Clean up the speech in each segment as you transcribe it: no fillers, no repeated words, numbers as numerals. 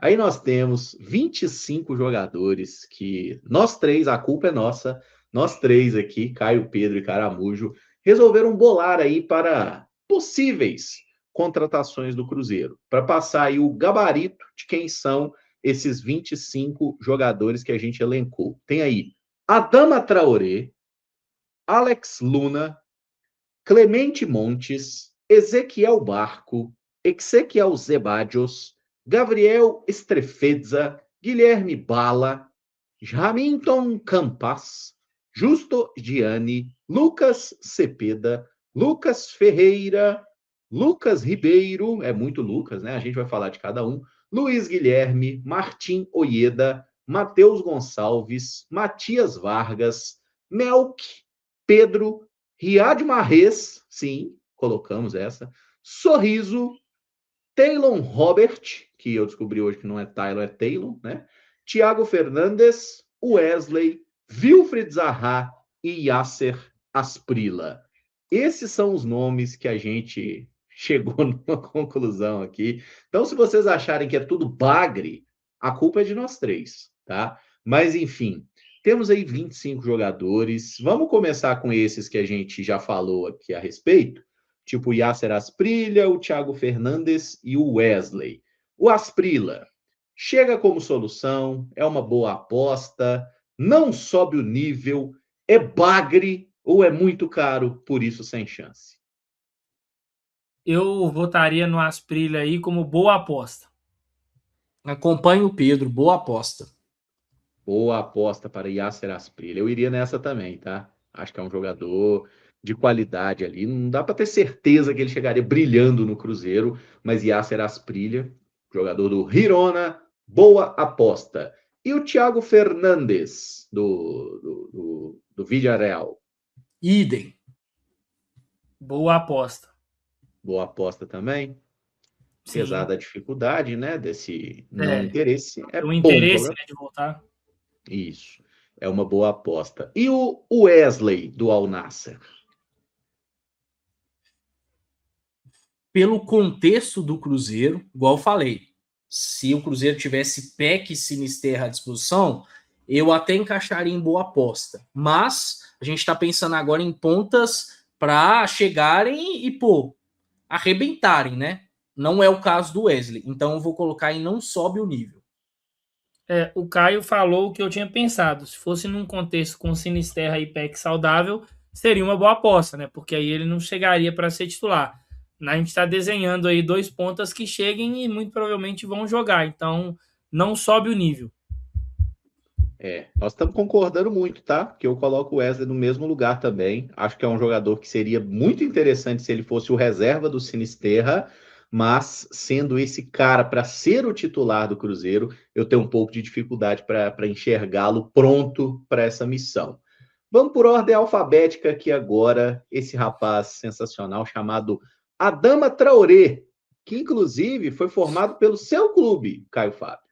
Aí nós temos 25 jogadores que nós três, a culpa é nossa, nós três aqui, Caio, Pedro e Caramujo, resolveram bolar aí para possíveis contratações do Cruzeiro, para passar aí o gabarito de quem são esses 25 jogadores que a gente elencou. Tem aí Adama Traoré, Alex Luna, Clemente Montes, Ezequiel Barco, Exequiel Zebadios, Gabriel Estrefezza, Guilherme Bala, Hamilton Campas, Justo Gianni, Lucas Cepeda, Lucas Ferreira, Lucas Ribeiro, é muito Lucas, né? A gente vai falar de cada um. Luiz Guilherme, Martim Oieda, Matheus Gonçalves, Matias Vargas, Melk, Pedro, Riad Marrez, sim, colocamos essa. Sorriso, Taylor Robert, que eu descobri hoje que não é Taylor, é Taylor, né? Thiago Fernandes, Wesley, Wilfried Zaha e Yasser Asprilla. Esses são os nomes que a gente chegou numa conclusão aqui. Então, se vocês acharem que é tudo bagre, a culpa é de nós três, tá? Mas, enfim, temos aí 25 jogadores. Vamos começar com esses que a gente já falou aqui a respeito, tipo o Yasser Asprilla, o Thiago Fernandes e o Wesley. O Asprilla chega como solução, é uma boa aposta, não sobe o nível, é bagre ou é muito caro, por isso sem chance. Eu votaria no Asprilla aí como boa aposta. Acompanhe o Pedro, boa aposta. Boa aposta para Yasser Asprilla. Eu iria nessa também, tá? Acho que é um jogador de qualidade ali. Não dá para ter certeza que ele chegaria brilhando no Cruzeiro, mas Yasser Asprilla, jogador do Girona, boa aposta. E o Thiago Fernandes, do Villarreal? Idem. Boa aposta. Boa aposta também. Apesar Sim. da dificuldade, né, desse não interesse, é O bom interesse, jogador. né, de voltar. Isso, é uma boa aposta. E o Wesley, do Al Nassr? Pelo contexto do Cruzeiro, igual eu falei, se o Cruzeiro tivesse PEC e Sinisterra à disposição, eu até encaixaria em boa aposta. Mas a gente está pensando agora em pontas para chegarem e, pô, arrebentarem, né? Não é o caso do Wesley. Então eu vou colocar em não sobe o nível. O Caio falou o que eu tinha pensado. Se fosse num contexto com Sinisterra e PEC saudável, seria uma boa aposta, né? Porque aí ele não chegaria para ser titular. A gente está desenhando aí dois pontas que cheguem e muito provavelmente vão jogar. Então, não sobe o nível. Nós estamos concordando muito, tá? Que eu coloco o Wesley no mesmo lugar também. Acho que é um jogador que seria muito interessante se ele fosse o reserva do Sinisterra, mas sendo esse cara para ser o titular do Cruzeiro, eu tenho um pouco de dificuldade para enxergá-lo pronto para essa missão. Vamos por ordem alfabética aqui agora. Esse rapaz sensacional chamado Adama Traoré, que inclusive foi formado pelo seu clube, Caio Fábio.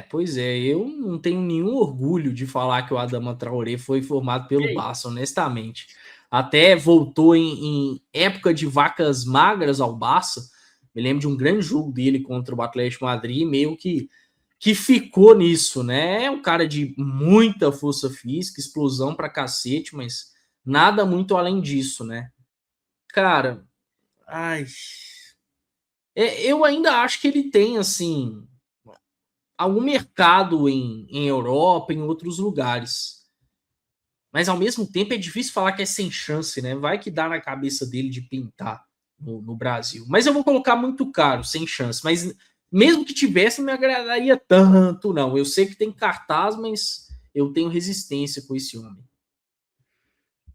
Pois é, eu não tenho nenhum orgulho de falar que o Adama Traoré foi formado pelo Barça, honestamente. Até voltou em época de vacas magras ao Barça. Me lembro de um grande jogo dele contra o Atlético Madrid, meio que ficou nisso, né? É um cara de muita força física, explosão pra cacete, mas nada muito além disso, né? Cara, eu ainda acho que ele tem, assim, algum mercado em Europa, em outros lugares. Mas ao mesmo tempo é difícil falar que é sem chance, né? Vai que dá na cabeça dele de pintar no Brasil. Mas eu vou colocar muito caro, sem chance. Mas mesmo que tivesse, não me agradaria tanto, não. Eu sei que tem cartaz, mas eu tenho resistência com esse homem.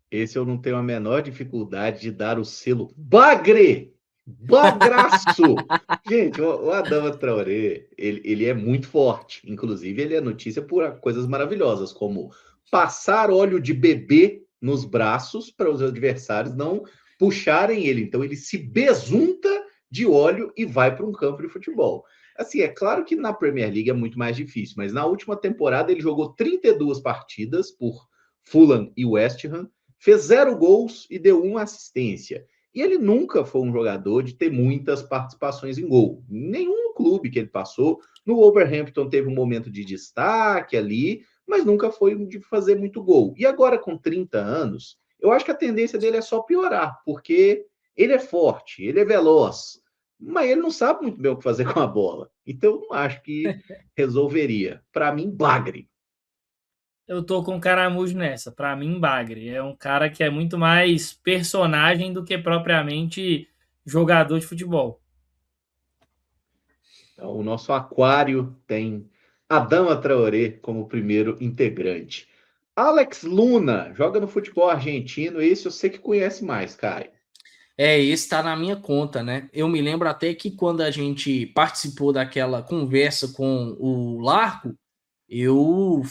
Esse eu não tenho a menor dificuldade de dar o selo bagre, bagraço. Gente, o Adama Traoré, ele é muito forte. Inclusive, ele é notícia por coisas maravilhosas, como passar óleo de bebê nos braços para os adversários não puxarem ele. Então, ele se besunta de óleo e vai para um campo de futebol. Assim, é claro que na Premier League é muito mais difícil, mas na última temporada ele jogou 32 partidas por Fulham e West Ham, fez 0 gols e deu 1 assistência. E ele nunca foi um jogador de ter muitas participações em gol. Nenhum clube que ele passou. No Wolverhampton teve um momento de destaque ali, mas nunca foi de fazer muito gol. E agora, com 30 anos, eu acho que a tendência dele é só piorar, porque ele é forte, ele é veloz, mas ele não sabe muito bem o que fazer com a bola. Então, eu não acho que resolveria. Para mim, bagre. Eu tô com o Caramujo nessa. Para mim, Bagre é um cara que é muito mais personagem do que propriamente jogador de futebol. Então, o nosso aquário tem Adama Traoré como primeiro integrante. Alex Luna joga no futebol argentino. Esse eu sei que conhece mais, Caio. Esse tá na minha conta, né? Eu me lembro até que quando a gente participou daquela conversa com o Larco, eu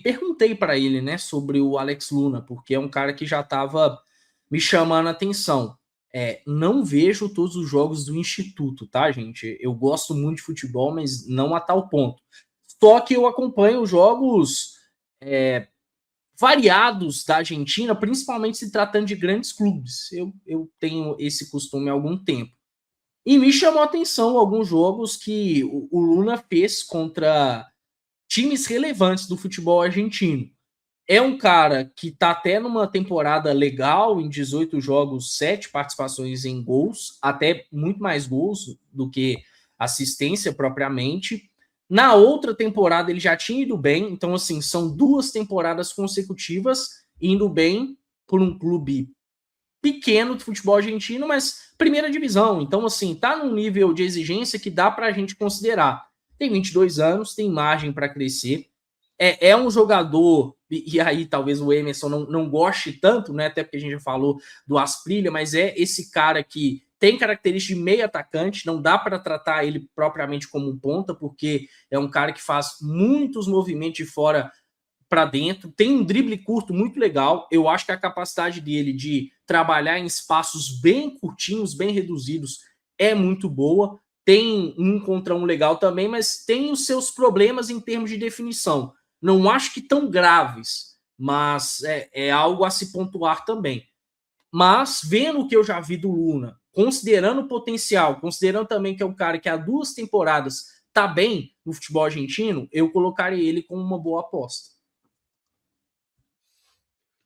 perguntei para ele, né, sobre o Alex Luna, porque é um cara que já estava me chamando a atenção. Não vejo todos os jogos do Instituto, tá, gente? Eu gosto muito de futebol, mas não a tal ponto. Só que eu acompanho os jogos variados da Argentina, principalmente se tratando de grandes clubes. Eu tenho esse costume há algum tempo. E me chamou a atenção alguns jogos que o Luna fez contra times relevantes do futebol argentino. É um cara que está até numa temporada legal, em 18 jogos, 7 participações em gols, até muito mais gols do que assistência propriamente. Na outra temporada ele já tinha ido bem, então assim, são 2 temporadas consecutivas indo bem por um clube pequeno de futebol argentino, mas primeira divisão. Então assim, tá num nível de exigência que dá para a gente considerar. Tem 22 anos, tem margem para crescer. É um jogador, e aí talvez o Emerson não goste tanto, né? Até porque a gente já falou do Asprilla, mas é esse cara que tem características de meio atacante, não dá para tratar ele propriamente como um ponta, porque é um cara que faz muitos movimentos de fora para dentro, tem um drible curto muito legal. Eu acho que a capacidade dele de trabalhar em espaços bem curtinhos, bem reduzidos, é muito boa. Tem um contra um legal também, mas tem os seus problemas em termos de definição. Não acho que tão graves, mas é algo a se pontuar também. Mas, vendo o que eu já vi do Luna, considerando o potencial, considerando também que é um cara que há 2 temporadas está bem no futebol argentino, eu colocaria ele como uma boa aposta.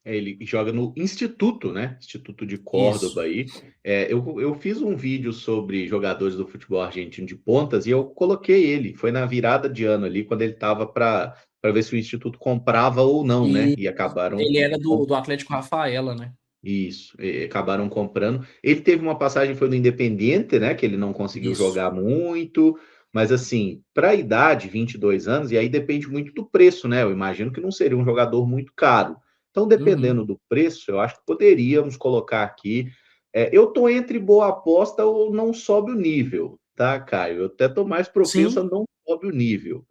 Ele joga no Instituto, né? Instituto de Córdoba aí. Eu fiz um vídeo sobre jogadores do futebol argentino de pontas e eu coloquei ele. Foi na virada de ano ali, quando ele estava para ver se o Instituto comprava ou não, né? E acabaram. Ele era do Atlético Rafaela, né? Isso, acabaram comprando. Ele teve uma passagem, foi no Independiente, né? Que ele não conseguiu jogar muito. Mas assim, para a idade, 22 anos, e aí depende muito do preço, né? Eu imagino que não seria um jogador muito caro. Então, dependendo do preço, eu acho que poderíamos colocar aqui. Eu tô entre boa aposta ou não sobe o nível, tá, Caio? Eu até tô mais propenso a não sobe o nível.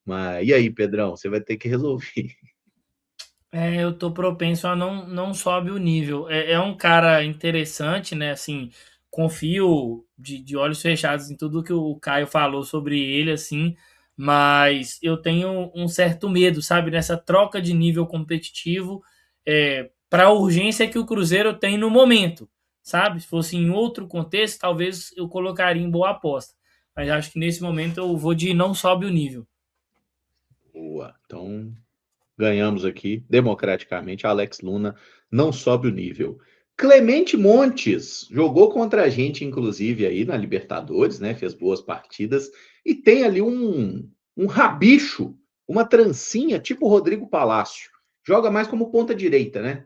Mas e aí, Pedrão? Você vai ter que resolver. Eu tô propenso a não sobe o nível. É um cara interessante, né? Assim, confio de olhos fechados em tudo que o Caio falou sobre ele, assim, mas eu tenho um certo medo, sabe, nessa troca de nível competitivo para a urgência que o Cruzeiro tem no momento, sabe? Se fosse em outro contexto, talvez eu colocaria em boa aposta. Mas acho que nesse momento eu vou de não sobe o nível. Boa. Então, ganhamos aqui, democraticamente. Alex Luna não sobe o nível. Clemente Montes jogou contra a gente, inclusive, aí na Libertadores, né? Fez boas partidas. E tem ali um rabicho, uma trancinha, tipo Rodrigo Palácio. Joga mais como ponta direita, né?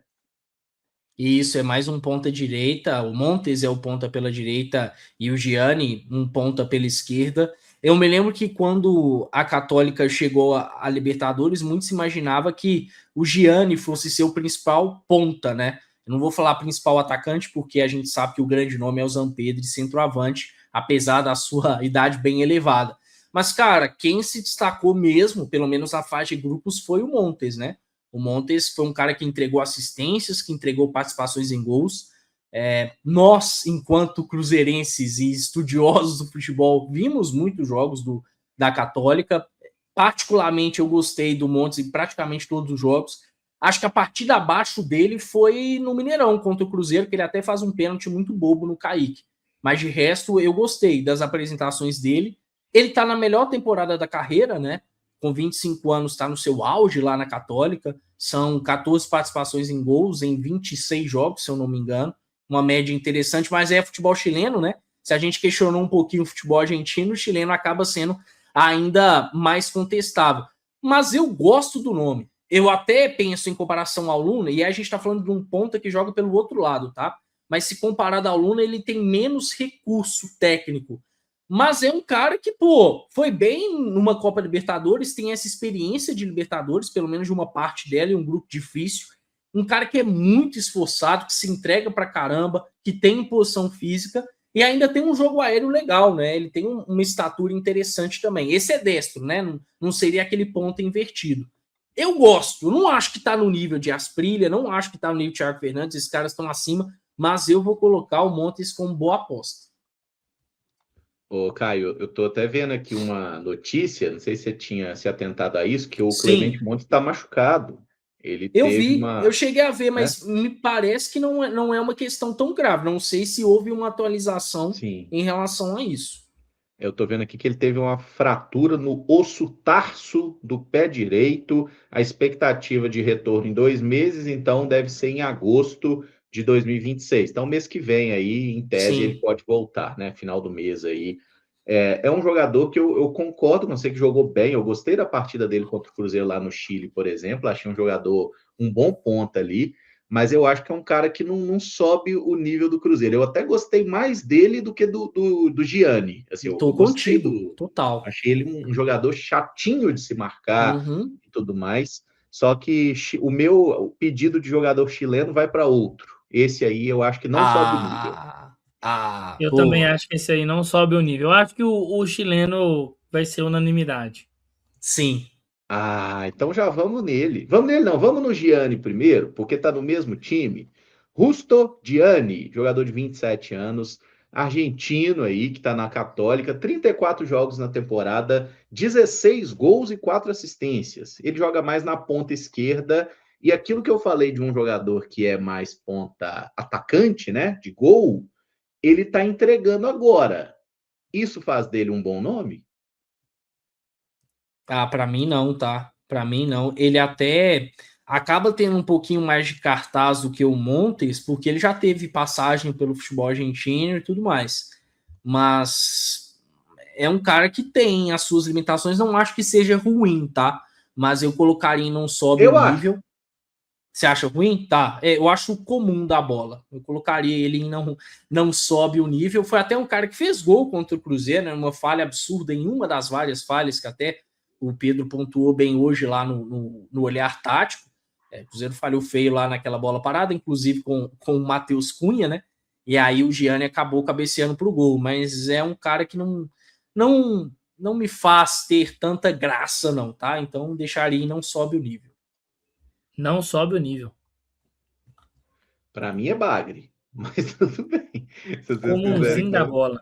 Isso, é mais um ponta direita. O Montes é o ponta pela direita e o Gianni um ponta pela esquerda. Eu me lembro que quando a Católica chegou a Libertadores, muito se imaginava que o Gianni fosse ser o principal ponta, né? Eu não vou falar principal atacante, porque a gente sabe que o grande nome é o Zampedri, centroavante, apesar da sua idade bem elevada. Mas, cara, quem se destacou mesmo, pelo menos na faixa de grupos, foi o Montes, né? O Montes foi um cara que entregou assistências, que entregou participações em gols. Nós, enquanto cruzeirenses e estudiosos do futebol, vimos muitos jogos da Católica. Particularmente, eu gostei do Montes em praticamente todos os jogos. Acho que a partida abaixo dele foi no Mineirão contra o Cruzeiro, que ele até faz um pênalti muito bobo no Kaique. Mas de resto, eu gostei das apresentações dele. Ele tá na melhor temporada da carreira, né? Com 25 anos, tá no seu auge lá na Católica. São 14 participações em gols em 26 jogos, se eu não me engano. Uma média interessante, mas é futebol chileno, né? Se a gente questionou um pouquinho o futebol argentino, o chileno acaba sendo ainda mais contestável. Mas eu gosto do nome. Eu até penso em comparação ao Luna, e aí a gente tá falando de um ponta que joga pelo outro lado, tá? Mas se comparado ao Luna, ele tem menos recurso técnico. Mas é um cara que, pô, foi bem numa Copa Libertadores, tem essa experiência de Libertadores, pelo menos de uma parte dela, e um grupo difícil. Um cara que é muito esforçado, que se entrega pra caramba, que tem posição física, e ainda tem um jogo aéreo legal, né? Ele tem uma estatura interessante também. Esse é destro, né? Não seria aquele ponta invertido. Eu gosto, eu não acho que tá no nível de Asprilla, não acho que tá no nível de Thiago Fernandes, esses caras estão acima, mas eu vou colocar o Montes como boa aposta. Ô, Caio, eu tô até vendo aqui uma notícia, não sei se você tinha se atentado a isso, que o Clemente Montes está machucado. Ele eu teve vi, eu cheguei a ver, mas me parece que não é uma questão tão grave. Não sei se houve uma atualização em relação a isso. Eu tô vendo aqui que ele teve uma fratura no osso tarso do pé direito. A expectativa de retorno em 2 meses, então deve ser em agosto de 2026. Então, mês que vem aí, em tese, ele pode voltar, né? Final do mês aí. É um jogador que eu concordo com você que jogou bem. Eu gostei da partida dele contra o Cruzeiro lá no Chile, por exemplo. Achei um jogador, um bom ponta ali. Mas eu acho que é um cara que não sobe o nível do Cruzeiro. Eu até gostei mais dele do que do Gianni. Assim, Tô contigo, total. Achei ele um jogador chatinho de se marcar e tudo mais. Só que o pedido de jogador chileno vai para outro. Esse aí eu acho que não sobe o nível. Eu também acho que esse aí não sobe o nível. Eu acho que o chileno vai ser unanimidade. Sim. Então já vamos nele. Vamos nele não, vamos no Gianni primeiro, porque tá no mesmo time. Justo Gianni, jogador de 27 anos, argentino aí, que tá na Católica, 34 jogos na temporada, 16 gols e 4 assistências. Ele joga mais na ponta esquerda, e aquilo que eu falei de um jogador que é mais ponta atacante, né, de gol, ele tá entregando agora. Isso faz dele um bom nome? Para mim não, tá? Para mim não. Ele até acaba tendo um pouquinho mais de cartaz do que o Montes, porque ele já teve passagem pelo futebol argentino e tudo mais. Mas é um cara que tem as suas limitações, não acho que seja ruim, tá? Mas eu colocaria em não sobe o nível. Você acha ruim? Tá. Eu acho comum da bola. Eu colocaria ele em não sobe o nível. Foi até um cara que fez gol contra o Cruzeiro, né? Uma falha absurda em uma das várias falhas que até o Pedro pontuou bem hoje lá no olhar tático. O Cruzeiro falhou feio lá naquela bola parada, inclusive com o Matheus Cunha, né? E aí o Gianni acabou cabeceando pro gol. Mas é um cara que não me faz ter tanta graça, não, tá? Então deixaria em não sobe o nível. Não sobe o nível. Para mim é bagre, mas tudo bem. Se Comumzinho da bola.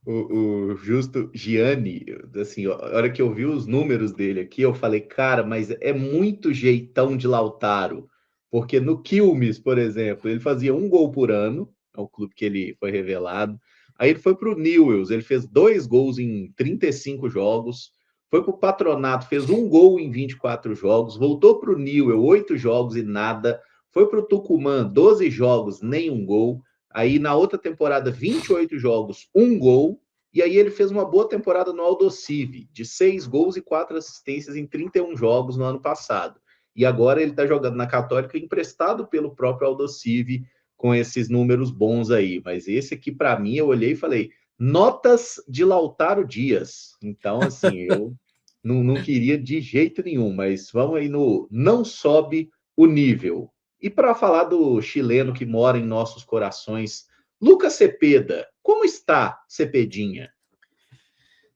O Justo Gianni, assim, a hora que eu vi os números dele aqui, eu falei, cara, mas é muito jeitão de Lautaro. Porque no Quilmes, por exemplo, ele fazia 1 gol por ano, é o clube que ele foi revelado. Aí ele foi para o Newell's, ele fez 2 gols em 35 jogos. Foi para o Patronato, fez 1 gol em 24 jogos. Voltou para o Newell, 8 jogos e nada. Foi para o Tucumã, 12 jogos, nenhum gol. Aí na outra temporada, 28 jogos, 1 gol. E aí ele fez uma boa temporada no Aldosivi, de 6 gols e 4 assistências em 31 jogos no ano passado. E agora ele está jogando na Católica, emprestado pelo próprio Aldosivi, com esses números bons aí. Mas esse aqui, para mim, eu olhei e falei, notas de Lautaro Dias. Então, assim, eu não queria de jeito nenhum, mas vamos aí no não sobe o nível. E para falar do chileno que mora em nossos corações, Lucas Cepeda, como está Cepedinha?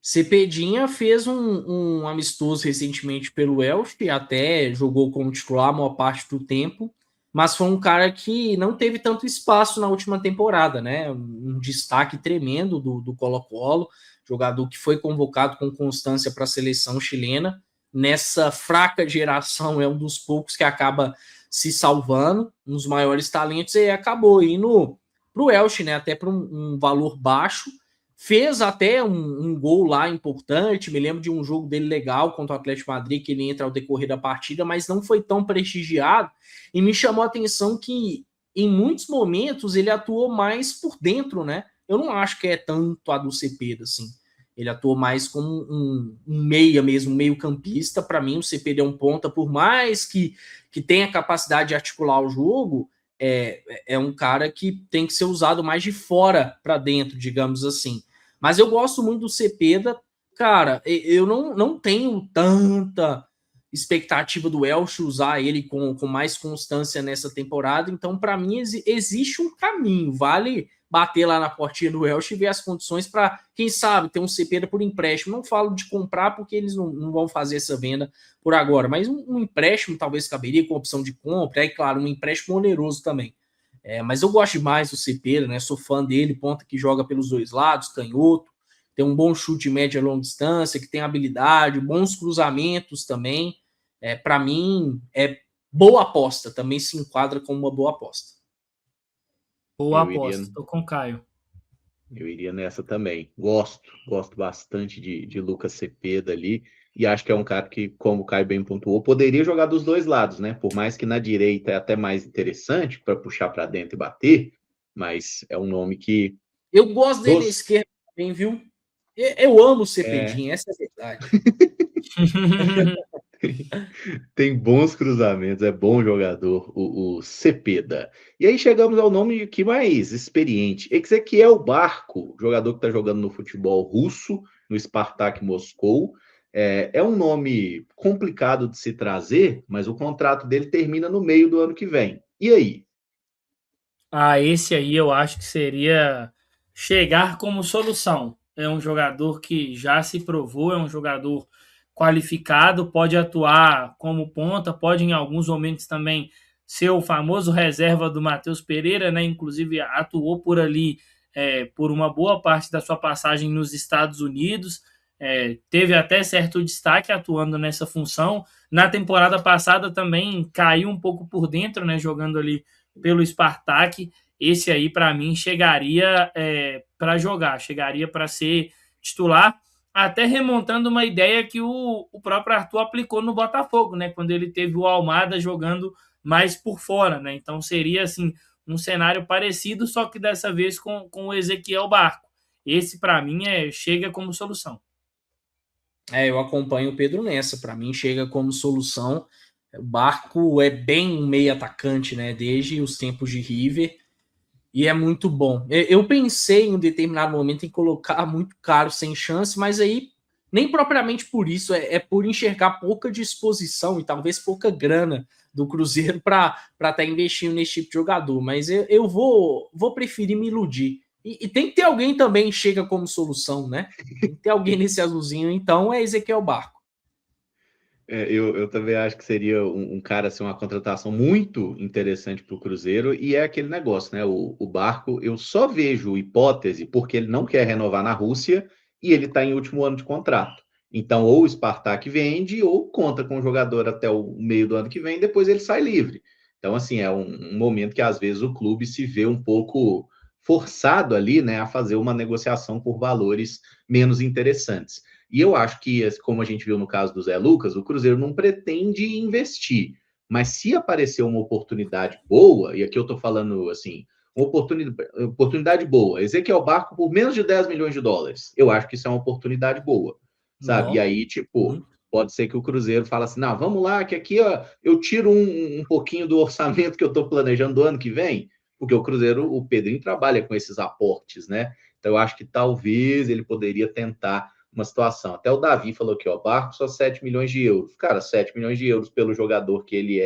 Cepedinha fez um amistoso recentemente pelo Elche, até jogou como titular a maior parte do tempo, mas foi um cara que não teve tanto espaço na última temporada, né? Um destaque tremendo do Colo-Colo, jogador que foi convocado com constância para a seleção chilena, nessa fraca geração, é um dos poucos que acaba se salvando, um dos maiores talentos, e acabou indo para o Elche, né? Até para um valor baixo. Fez até um gol lá importante. Me lembro de um jogo dele legal contra o Atlético de Madrid, que ele entra ao decorrer da partida, mas não foi tão prestigiado. E me chamou a atenção que em muitos momentos ele atuou mais por dentro, né? Eu não acho que é tanto a do Cepeda, assim. Ele atuou mais como um meia mesmo, um meio campista. Para mim, o Cepeda é um ponta, por mais que tenha capacidade de articular o jogo, é um cara que tem que ser usado mais de fora para dentro, digamos assim. Mas eu gosto muito do Cepeda. Cara, eu não tenho tanta expectativa do Elche usar ele com mais constância nessa temporada. Então, para mim, existe um caminho. Vale bater lá na portinha do Elche e ver as condições para, quem sabe, ter um Cepeda por empréstimo. Não falo de comprar, porque eles não vão fazer essa venda por agora, mas um empréstimo talvez caberia com opção de compra, aí, claro, um empréstimo oneroso também. Mas eu gosto demais do Cepeda, né? Sou fã dele, ponta que joga pelos dois lados, canhoto, tem um bom chute de média e longa distância, que tem habilidade, bons cruzamentos também. Para mim, é boa aposta, também se enquadra como uma boa aposta. Boa aposta, tô com o Caio. Eu iria nessa também. Gosto bastante de Lucas Cepeda ali. E acho que é um cara que, como o Caio bem pontuou, poderia jogar dos dois lados, né? Por mais que na direita é até mais interessante para puxar para dentro e bater, mas é um nome que. Eu gosto dele à esquerda também, viu? Eu amo o Cepedinho, essa é a verdade. Tem bons cruzamentos, é bom jogador, o Cepeda. E aí chegamos ao nome que mais experiente, Ezequiel Barco, jogador que está jogando no futebol russo, no Spartak Moscou. É um nome complicado de se trazer, mas o contrato dele termina no meio do ano que vem. E aí? Esse aí eu acho que seria chegar como solução. É um jogador que já se provou, é um jogador qualificado, pode atuar como ponta, pode em alguns momentos também ser o famoso reserva do Matheus Pereira, né? Inclusive atuou por ali por uma boa parte da sua passagem nos Estados Unidos, teve até certo destaque atuando nessa função. Na temporada passada também caiu um pouco por dentro, né? Jogando ali pelo Spartak. Esse aí para mim chegaria para jogar, chegaria para ser titular, até remontando uma ideia que o próprio Arthur aplicou no Botafogo, né? Quando ele teve o Almada jogando mais por fora, né? Então seria assim um cenário parecido, só que dessa vez com o Ezequiel Barco. Esse para mim chega como solução. Eu acompanho o Pedro nessa. Para mim chega como solução. O Barco é bem um meio atacante, né? Desde os tempos de River. E é muito bom. Eu pensei em um determinado momento em colocar muito caro, sem chance, mas aí nem propriamente por isso, por enxergar pouca disposição e talvez pouca grana do Cruzeiro para estar investindo nesse tipo de jogador. Mas eu vou preferir me iludir. E tem que ter alguém também que chega como solução, né? Tem que ter alguém nesse azulzinho, então é Ezequiel Barco. Eu também acho que seria um cara, assim, uma contratação muito interessante para o Cruzeiro, e é aquele negócio, né? O Barco, eu só vejo hipótese porque ele não quer renovar na Rússia e ele está em último ano de contrato. Então, ou o Spartak vende, ou conta com o jogador até o meio do ano que vem, depois ele sai livre. Então, assim, é um momento que às vezes o clube se vê um pouco forçado ali, né, a fazer uma negociação por valores menos interessantes. E eu acho que, como a gente viu no caso do Zé Lucas, o Cruzeiro não pretende investir. Mas se aparecer uma oportunidade boa, e aqui eu estou falando assim, uma oportunidade boa, Ezequiel Barco por menos de 10 milhões de dólares, eu acho que isso é uma oportunidade boa, sabe? Não. E aí, tipo, pode ser que o Cruzeiro fale assim, não, vamos lá, que aqui ó, eu tiro um pouquinho do orçamento que eu estou planejando do ano que vem, porque o Cruzeiro, o Pedrinho trabalha com esses aportes, né? Então eu acho que talvez ele poderia tentar uma situação. Até o Davi falou aqui, ó, Barco só 7 milhões de euros. Cara, 7 milhões de euros pelo jogador que ele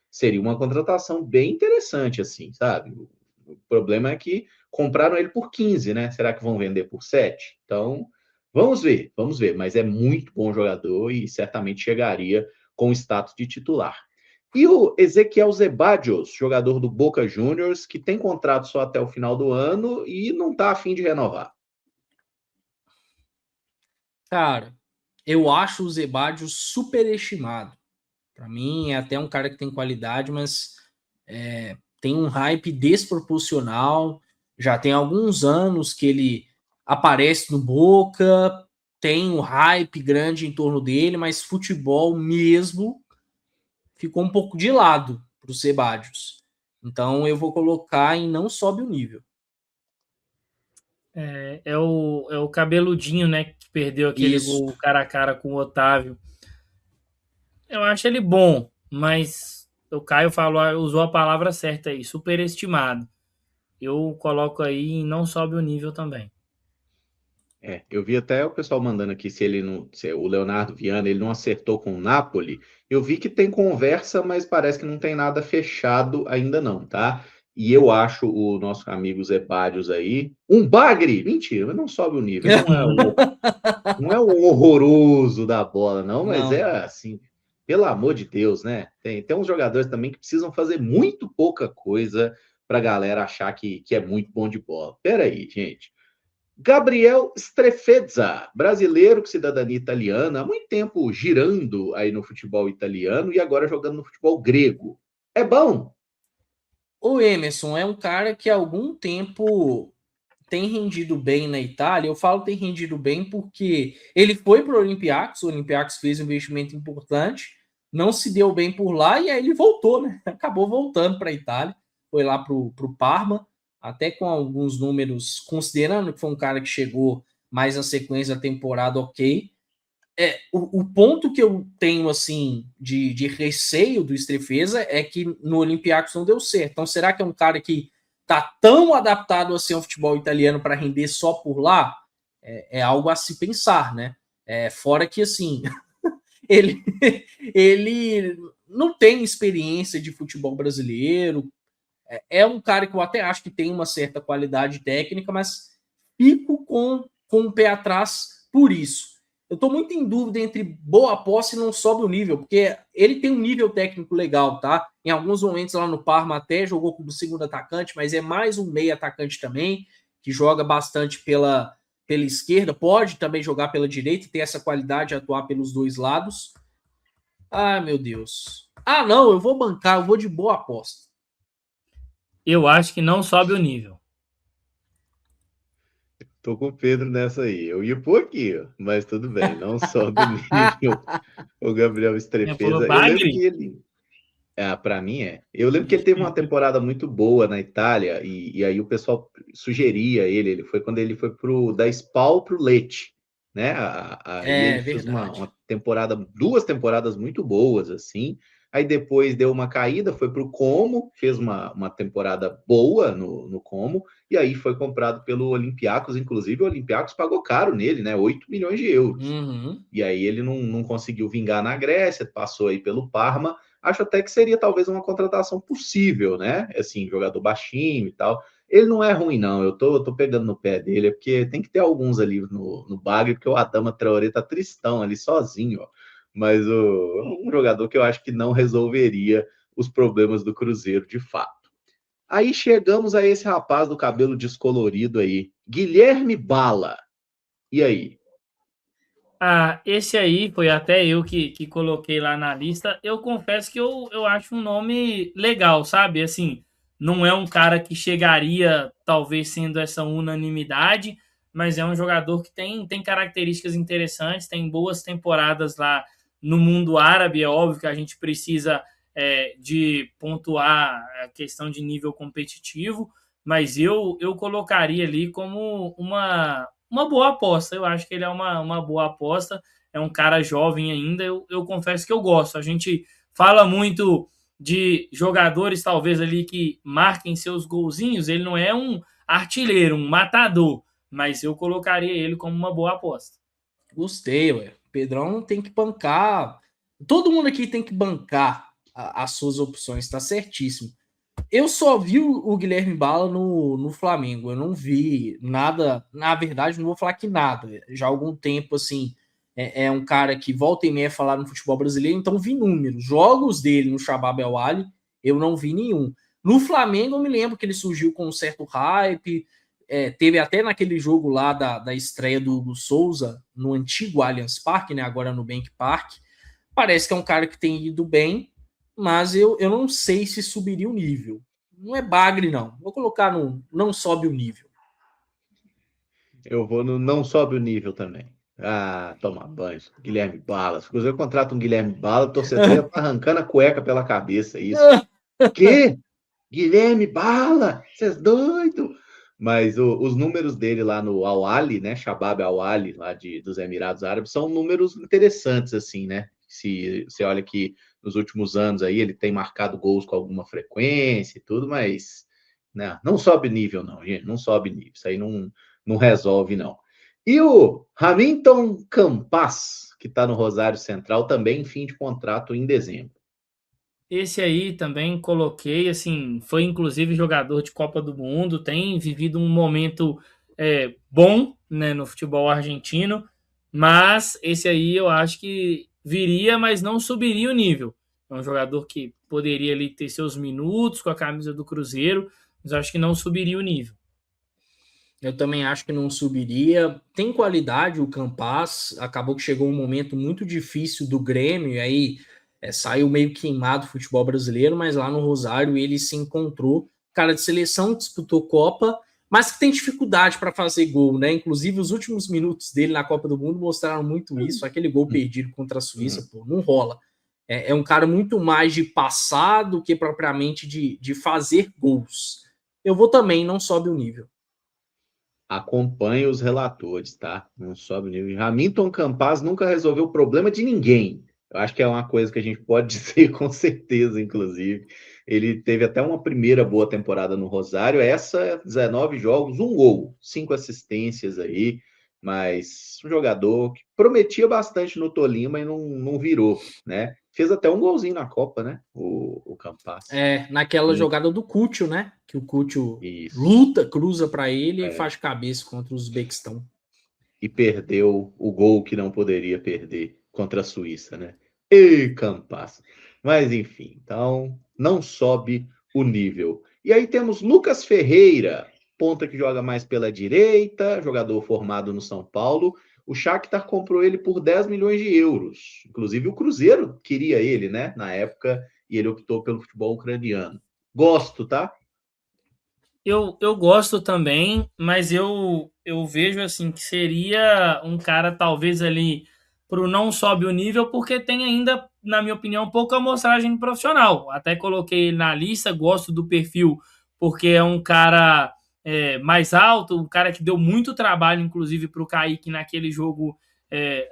seria uma contratação bem interessante, assim, sabe? O problema é que compraram ele por 15, né? Será que vão vender por 7? Então, vamos ver. Mas é muito bom jogador e certamente chegaria com o status de titular. E o Ezequiel Zebadios, jogador do Boca Juniors, que tem contrato só até o final do ano e não está a fim de renovar. Cara, Eu acho o Zeballos superestimado. Para mim, é até um cara que tem qualidade, mas tem um hype desproporcional. Já tem alguns anos que ele aparece no Boca, tem um hype grande em torno dele, mas futebol mesmo ficou um pouco de lado para o Zeballos. Então eu vou colocar em não sobe o nível. É o cabeludinho, né? Que perdeu aquele Isso. gol cara a cara com o Otávio. Eu acho ele bom, mas o Caio usou a palavra certa aí, superestimado. Eu coloco aí em não sobe o nível também. Eu vi até o pessoal mandando aqui se o Leonardo Viana ele não acertou com o Napoli. Eu vi que tem conversa, mas parece que não tem nada fechado ainda não, tá? E eu acho o nosso amigo Zé Barrios aí um bagre. Mentira, mas não sobe o nível. Não é um horroroso da bola, não, mas é assim, pelo amor de Deus, né? Tem uns jogadores também que precisam fazer muito pouca coisa para a galera achar que é muito bom de bola. Pera aí, gente. Gabriel Strefezza, brasileiro com cidadania italiana, há muito tempo girando aí no futebol italiano e agora jogando no futebol grego. É bom? O Emerson é um cara que há algum tempo tem rendido bem na Itália. Eu falo tem rendido bem porque ele foi para o Olympiacos fez um investimento importante, não se deu bem por lá e aí ele voltou, né? Acabou voltando para a Itália, foi lá para o Parma, até com alguns números, considerando que foi um cara que chegou mais na sequência da temporada, ok. O ponto que eu tenho assim de receio do Strefezza é que no Olympiacos não deu certo. Então, será que é um cara que tá tão adaptado a ser um futebol italiano para render só por lá? É algo a se pensar, né? Fora que assim ele, ele não tem experiência de futebol brasileiro. É um cara que eu até acho que tem uma certa qualidade técnica, mas fico com o pé atrás por isso. Eu estou muito em dúvida entre boa posse e não sobe o nível, porque ele tem um nível técnico legal, tá? Em alguns momentos lá no Parma até jogou como segundo atacante, mas é mais um meio atacante também, que joga bastante pela esquerda, pode também jogar pela direita e ter essa qualidade de atuar pelos dois lados. Ah, meu Deus. Ah, não, eu vou bancar, eu vou de boa aposta. Eu acho que não sobe o nível. Tô com o Pedro nessa aí. Eu ia por aqui, ó, mas tudo bem, não sobe o nível. O Gabriel Strefezza, eu lembro que ele... para mim é. Eu lembro que ele teve uma temporada muito boa na Itália e aí o pessoal sugeria ele foi quando ele foi da Spal pro Lecce, né? E ele fez uma temporada, 2 temporadas muito boas, assim. Aí depois deu uma caída, foi pro Como, fez uma temporada boa no Como, e aí foi comprado pelo Olympiacos, inclusive o Olympiacos pagou caro nele, né? 8 milhões de euros. Uhum. E aí ele não conseguiu vingar na Grécia, passou aí pelo Parma. Acho até que seria talvez uma contratação possível, né? Assim, jogador baixinho e tal. Ele não é ruim, não. Eu tô pegando no pé dele, porque tem que ter alguns ali no bagre, porque o Adama Traoré tá tristão ali sozinho, ó. Mas um jogador que eu acho que não resolveria os problemas do Cruzeiro de fato. Aí chegamos a esse rapaz do cabelo descolorido aí, Guilherme Bala. E aí? Esse aí foi até eu que coloquei lá na lista. Eu confesso que eu acho um nome legal, sabe? Assim, não é um cara que chegaria, talvez sendo essa unanimidade, mas é um jogador que tem características interessantes, tem boas temporadas lá no mundo árabe. É óbvio que a gente precisa de pontuar a questão de nível competitivo, mas eu colocaria ali como uma boa aposta. Eu acho que ele é uma boa aposta. É um cara jovem ainda. Eu confesso que eu gosto. A gente fala muito de jogadores, talvez, ali que marquem seus golzinhos. Ele não é um artilheiro, um matador, mas eu colocaria ele como uma boa aposta. Gostei, ué. O Pedrão tem que bancar. Todo mundo aqui tem que bancar as suas opções, tá certíssimo. Eu só vi o Guilherme Bala no Flamengo. Eu não vi nada. Na verdade, não vou falar que nada. Já há algum tempo, assim, é um cara que volta e meia falar no futebol brasileiro, então vi números. Jogos dele no Shabab El Ali, eu não vi nenhum. No Flamengo, eu me lembro que ele surgiu com um certo hype. teve até naquele jogo lá da estreia do Hugo Souza, no antigo Allianz Parque, né, agora no Bank Park. Parece que é um cara que tem ido bem, mas eu não sei se subiria o nível. Não é bagre, não. Vou colocar no não sobe o nível. Eu vou no não sobe o nível também. Ah, toma banho. Guilherme Bala. Se o Cruzeiro contrata um Guilherme Bala, o torcedor ia tá arrancando a cueca pela cabeça. Isso. Que? Guilherme Bala? Vocês doido? Mas os números dele lá no Al-Ahly, né? Shabab Al-Ahly, lá dos Emirados Árabes, são números interessantes, assim, né? Se você olha que nos últimos anos aí ele tem marcado gols com alguma frequência e tudo, mas não sobe nível, não, gente. Não sobe nível. Isso aí não resolve, não. E o Hamilton Campas, que está no Rosário Central, também em fim de contrato em dezembro. Esse aí também coloquei, assim, foi inclusive jogador de Copa do Mundo, tem vivido um momento bom, né, no futebol argentino, mas esse aí eu acho que viria, mas não subiria o nível. É um jogador que poderia ali ter seus minutos com a camisa do Cruzeiro, mas eu acho que não subiria o nível. Eu também acho que não subiria. Tem qualidade o Campas, acabou que chegou um momento muito difícil do Grêmio, e aí saiu meio queimado o futebol brasileiro, mas lá no Rosário ele se encontrou. Cara de seleção, disputou Copa, mas que tem dificuldade para fazer gol, né? Inclusive, os últimos minutos dele na Copa do Mundo mostraram muito isso. Aquele gol perdido contra a Suíça, pô, não rola. É um cara muito mais de passar do que propriamente de fazer gols. Eu vou também, não sobe o nível. Acompanhe os relatores, tá? Não sobe o nível. Hamilton Campas nunca resolveu o problema de ninguém. Eu acho que é uma coisa que a gente pode dizer com certeza, inclusive. Ele teve até uma primeira boa temporada no Rosário. Essa, 19 jogos, 1 gol, 5 assistências aí. Mas um jogador que prometia bastante no Tolima e não virou, né? Fez até um golzinho na Copa, né? O Campas. Naquela jogada do Cúcio, né? Que o Cúcio Isso. luta, cruza para ele e faz cabeça contra o Uzbequistão. E perdeu o gol que não poderia perder contra a Suíça, né? E Campas. Mas enfim, então não sobe o nível. E aí temos Lucas Ferreira, ponta que joga mais pela direita, jogador formado no São Paulo. O Shakhtar comprou ele por 10 milhões de euros. Inclusive o Cruzeiro queria ele, né? Na época, e ele optou pelo futebol ucraniano. Gosto, tá? Eu gosto também, mas eu vejo assim que seria um cara talvez ali pro não sobe o nível, porque tem ainda, na minha opinião, pouca amostragem profissional. Até coloquei ele na lista, gosto do perfil, porque é um cara mais alto, um cara que deu muito trabalho, inclusive, para o Kaique naquele jogo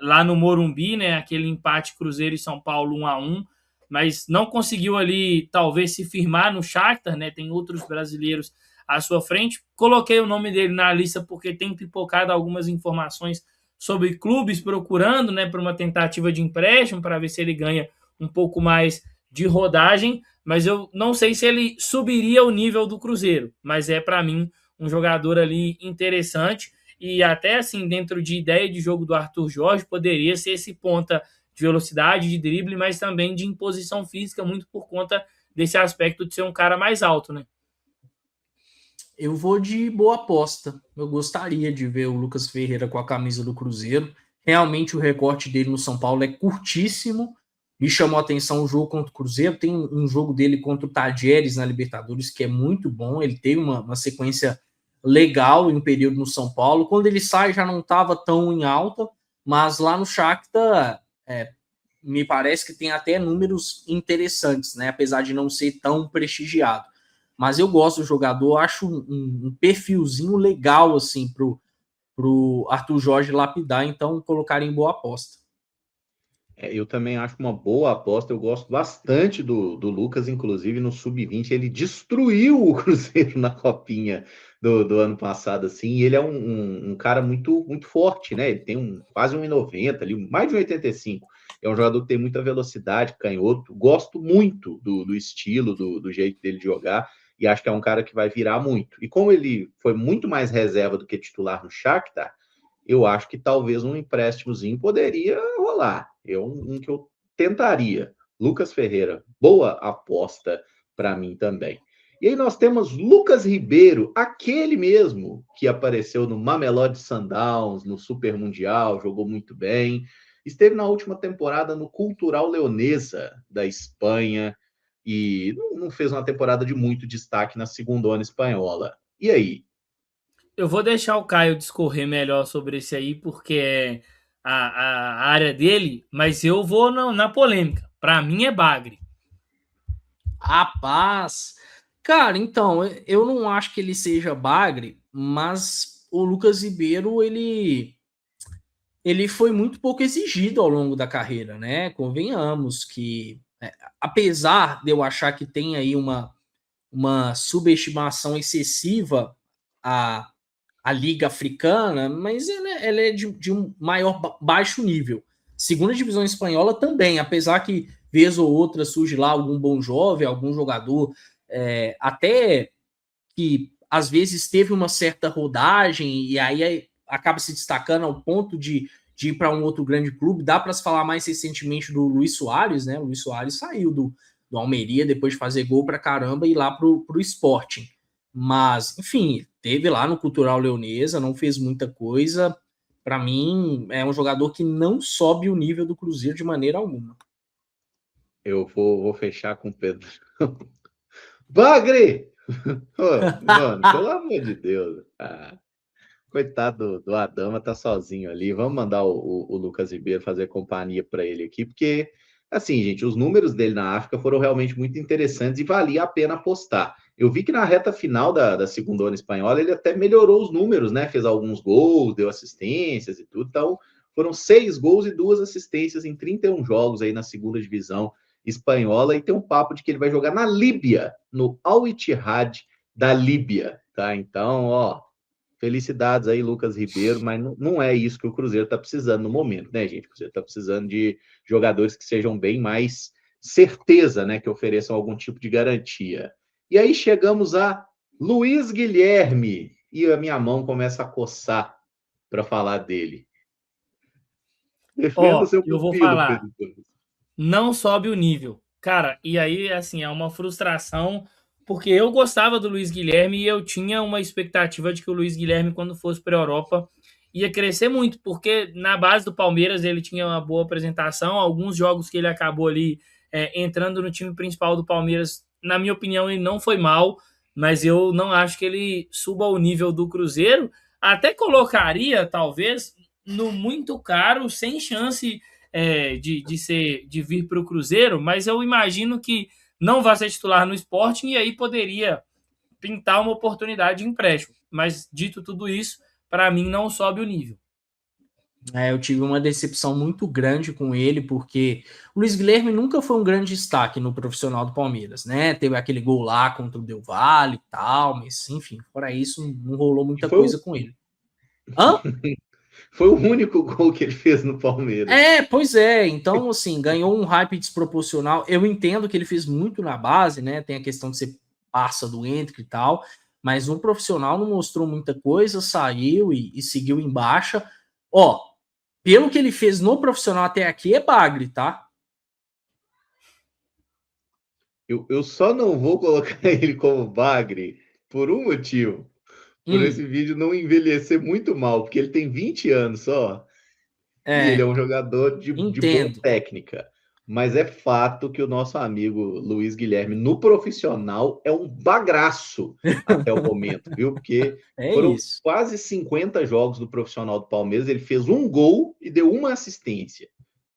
lá no Morumbi, né? Aquele empate Cruzeiro e São Paulo 1-1, mas não conseguiu ali, talvez, se firmar no Shakhtar, né? Tem outros brasileiros à sua frente. Coloquei o nome dele na lista porque tem pipocado algumas informações sobre clubes procurando, né, para uma tentativa de empréstimo, para ver se ele ganha um pouco mais de rodagem, mas eu não sei se ele subiria o nível do Cruzeiro, mas é para mim um jogador ali interessante e até assim, dentro de ideia de jogo do Arthur Jorge, poderia ser esse ponta de velocidade, de drible, mas também de imposição física, muito por conta desse aspecto de ser um cara mais alto, né? Eu vou de boa aposta. Eu gostaria de ver o Lucas Ferreira com a camisa do Cruzeiro. Realmente o recorte dele no São Paulo é curtíssimo. Me chamou a atenção o jogo contra o Cruzeiro. Tem um jogo dele contra o Tajeres na Libertadores que é muito bom. Ele tem uma sequência legal em um período no São Paulo. Quando ele sai já não estava tão em alta, mas lá no Shakhtar me parece que tem até números interessantes, né? Apesar de não ser tão prestigiado. Mas eu gosto do jogador, acho um perfilzinho legal assim pro Arthur Jorge lapidar, então colocaria em boa aposta. Eu também acho uma boa aposta. Eu gosto bastante do Lucas, inclusive no Sub-20. Ele destruiu o Cruzeiro na copinha do ano passado, assim. E ele é um cara muito, muito forte, né? Ele tem quase 1,90 ali, mais de 1,85. É um jogador que tem muita velocidade, canhoto. Gosto muito do estilo, do jeito dele de jogar. E acho que é um cara que vai virar muito. E como ele foi muito mais reserva do que titular no Shakhtar, eu acho que talvez um empréstimozinho poderia rolar. Um que eu tentaria. Lucas Ferreira, boa aposta para mim também. E aí nós temos Lucas Ribeiro, aquele mesmo que apareceu no Mamelodi Sundowns, no Super Mundial, jogou muito bem. Esteve na última temporada no Cultural Leonesa da Espanha e não fez uma temporada de muito destaque na segundona espanhola. E aí? Eu vou deixar o Caio discorrer melhor sobre esse aí, porque é a área dele, mas eu vou na polêmica. Para mim é Bagre. Rapaz, cara, então, eu não acho que ele seja bagre, mas o Lucas Ribeiro, ele foi muito pouco exigido ao longo da carreira, né? Convenhamos que, apesar de eu achar que tem aí uma subestimação excessiva à Liga Africana, mas ela é de um maior baixo nível. Segunda divisão espanhola também, apesar que vez ou outra surge lá algum bom jovem, algum jogador, até que às vezes teve uma certa rodagem e aí acaba se destacando ao ponto de ir para um outro grande clube. Dá para se falar mais recentemente do Luis Soares, né? O Luis Soares saiu do Almeria depois de fazer gol para caramba e ir lá para o Sporting. Mas, enfim, teve lá no Cultural Leonesa, não fez muita coisa. Para mim, é um jogador que não sobe o nível do Cruzeiro de maneira alguma. Eu vou fechar com o Pedro. Bagre! Mano, pelo amor de Deus. Coitado do Adama, tá sozinho ali. Vamos mandar o Lucas Ribeiro fazer companhia para ele aqui, porque, assim, gente, os números dele na África foram realmente muito interessantes e valia a pena apostar. Eu vi que na reta final da segundona espanhola ele até melhorou os números, né? Fez alguns gols, deu assistências e tudo. Então, foram 6 gols e 2 assistências em 31 jogos aí na segunda divisão espanhola. E tem um papo de que ele vai jogar na Líbia, no Al Ittihad da Líbia, tá? Então, ó, felicidades aí, Lucas Ribeiro, mas não é isso que o Cruzeiro está precisando no momento, né, gente? O Cruzeiro está precisando de jogadores que sejam bem mais certeza, né? Que ofereçam algum tipo de garantia. E aí chegamos a Luiz Guilherme, e a minha mão começa a coçar para falar dele. Defenda Ó, o seu eu vou pupilo, falar, Pedro Torres. não sobe o nível. Cara, e aí, assim, é uma frustração, porque eu gostava do Luiz Guilherme e eu tinha uma expectativa de que o Luiz Guilherme, quando fosse para a Europa, ia crescer muito, porque na base do Palmeiras ele tinha uma boa apresentação, alguns jogos que ele acabou ali entrando no time principal do Palmeiras, na minha opinião, ele não foi mal, mas eu não acho que ele suba ao nível do Cruzeiro, até colocaria, talvez, no muito caro, sem chance de vir para o Cruzeiro, mas eu imagino que não vai ser titular no Sporting e aí poderia pintar uma oportunidade de empréstimo. Mas, dito tudo isso, para mim não sobe o nível. Eu tive uma decepção muito grande com ele, porque o Luiz Guilherme nunca foi um grande destaque no profissional do Palmeiras, né? Teve aquele gol lá contra o Del Valle e tal, mas enfim, fora isso, não rolou muita coisa com ele. Hã? Foi o único gol que ele fez no Palmeiras. Pois é. Então, assim, ganhou um hype desproporcional. Eu entendo que ele fez muito na base, né? Tem a questão de ser parça do Hendrick e tal, mas um profissional não mostrou muita coisa, saiu e seguiu em baixa. Ó, pelo que ele fez no profissional até aqui, é bagre, tá? Eu só não vou colocar ele como bagre por um motivo. Por esse vídeo não envelhecer muito mal, porque ele tem 20 anos só. E ele é um jogador de boa técnica. Mas é fato que o nosso amigo Luiz Guilherme, no profissional, é um bagraço até o momento, viu? Porque foram quase 50 jogos do profissional do Palmeiras, ele fez um gol e deu uma assistência.